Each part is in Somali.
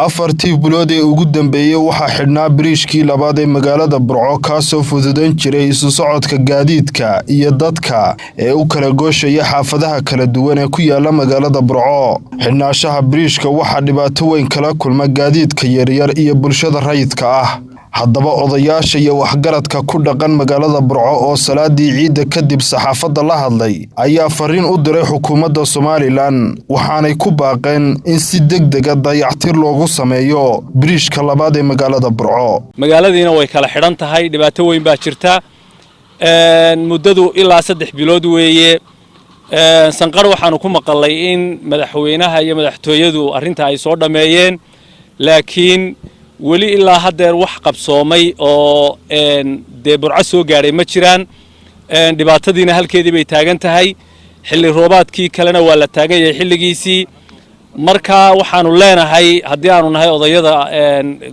afartii bilood ee ugu dambeeyay waxaa xidhnaa biriishkii labaad ee magaalada Burco kaasoo fududeyn jiray isu socodka gaadiidka iyo dadka ee u kala gooshaya xaafadaha kala duwan ee ku yaala magaalada Burco. Xidhnaashaha biriishka waxaa dhibaato weyn kala kulma gaadiidka yaryar iyo bulshada rayidka ah. haddaba odayaasha iyo waxgaradka ku dhaqan magaalada Burco oo salaadii ciida kadib saxaafadda la hadlay ayaa fariin u diray xukuumadda Somaliland waxaanay ku baaqeen in si degdeg ah dayactir loogu sameeyo biriishka labaad ee magaalada Burco. magaaladiina way kala xidhan tahay, dhibaato weyn baa jirta muddadu ilaa 3 bilood weeye. sanqar waxaanu ku maqalay in madaxweynaha iyo madaxtooyadu arrinta ay soo dhameeyeen, laakiin weli ilaa haddeer wax qabsoomay oo dee Burco soo gaaray ma jiraan. dhibaatadiina halkeedii bay taagan tahay, xilli roobaadkii kalena waa la taagan yahay xilligiisii. marka waxaanu leenahay haddii aanu nahay odayada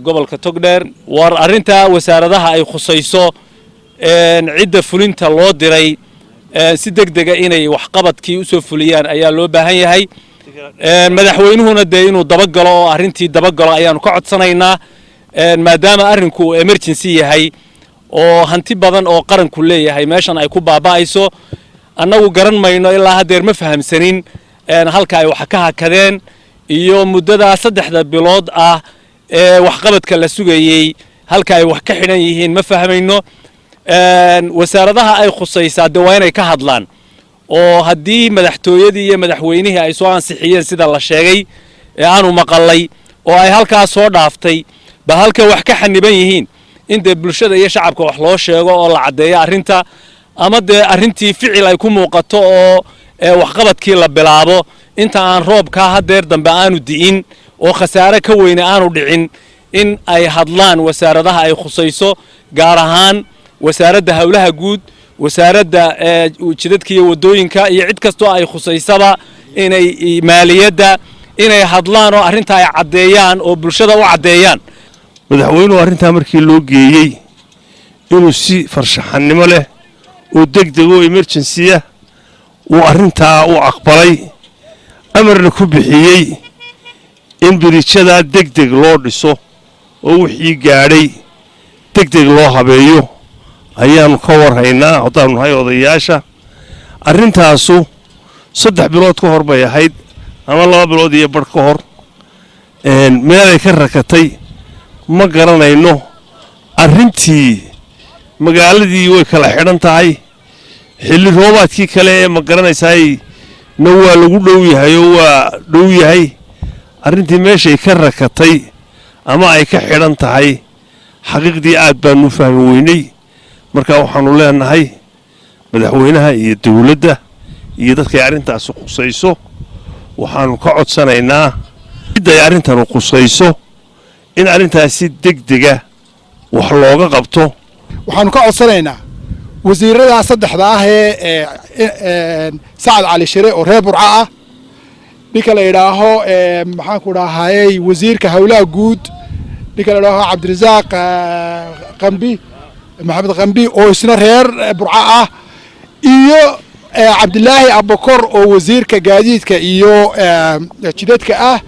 gobolka Togdheer war arrinta wasaaradaha ay khusayso cidda fulinta loo diray si degdeg ah inay wax qabadkii u soo fuliyaan ayaa loo baahan yahay. madaxweynuhuna dee inuu dabagalo oo arrintii dabagalo ayaanu ka codsanaynaa maadaama arrinku emergency yahay oo hanti badan oo qaranku leeyahay meeshan ay ku baaba'ayso. annagu garan mayno ilaa haddeer ma fahamsanin halka ay wax ka hakadeen iyo muddada 3 bilood ah ee wax qabadka la sugayay halka ay wax ka xidhan yihiin ma fahmayno. wasaaradaha ay khusaysaa dee waa inay ka hadlaan oo haddii madaxtooyadii iyo madaxweynihii ay soo ansixiyeen sida la sheegay ee aanu maqalay oo ay halkaas soo dhaaftay ba halka wax ka xaniban yihiin in dee bulshada iyo shacabka wax loo sheego oo la caddeeyo arrinta, ama dee arrintii ficil ay ku muuqato oo waxqabadkii la bilaabo inta aan roobka haddeer dambe aanu di'in oo khasaare ka weyn aanu dhicin in ay hadlaan wasaaradaha ay khusayso, gaar ahaan wasaaradda hawlaha guud, wasaaradda jidadka iyo wadooyinka iyo cid kastoo ay khusaysaba inay maaliyadda inay hadlaan oo arrinta ay caddeeyaan oo bulshada u caddeeyaan. madaxweynuhu arrintaa markii loo geeyey inuu si farshaxanimo leh oo degdeg oo emergency ah uu arrintaa u aqbalay, amarna ku bixiyey in biriijada degdeg loo dhiso oo wixii gaadhay degdeg loo habeeyo ayaanu ka warhaynaa haddaanu nahay odayaasha. arrintaasu 3 bilood ka hor bay ahayd ama 2 bilood iyo badh ka hor meelay ka rakatay ma garanayno. arrintii magaaladii way kala xidhan tahay, xilli roobaadkii kale ee ma garanaysaay na waa lagu dhow yahay oo waa dhow yahay. arrintii meeshay ka rakatay ama ay ka xidhan tahay xaqiiqdii aad baanu fahmi weynay. marka waxaanu leenahay madaxweynaha iyo dawladda iyo dadkay arrintaasi khusayso waxaanu ka codsanaynaa ciday arrintan khusayso in arrintaasi degdega wax looga qabto. waxaanu ka codsanaynaa wasiirada 3 ah ee Saad Ali Shire oo reer Burco ah, ninka la yiraahdo maxaan ku dhahay wasiirka hawlaha guud, ninka la yiraahdo Cabdirasaaq Qambi Maxamed Qambi oo isna reer Burco ah, iyo Cabdilaahi Abakor oo wasiirka gaadiidka iyo jidadka ah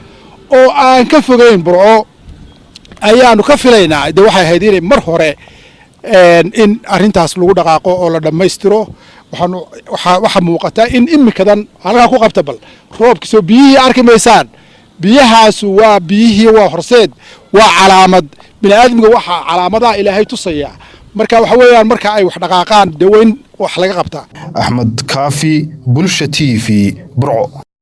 oo aan ka fogeyn Burco. ayaanu ka filaynaa de waxay ahayd inay mar hore in arrintaas lagu dhaqaaqo oo la dhammaystiro. waxa muuqata in imikadan halkaa ku qabta bal roobka soo biyihii arki maysaan, biyahaas waa biyihii waa horseed, waa calaamad bini'aadamka waxa calaamadaha ilaahay tusaya. marka waxa weeyaan marka ay wax dhaqaaqaan daweyn wax laga qabtaa. Axmed Kaafi, Bulsha TV, Burco.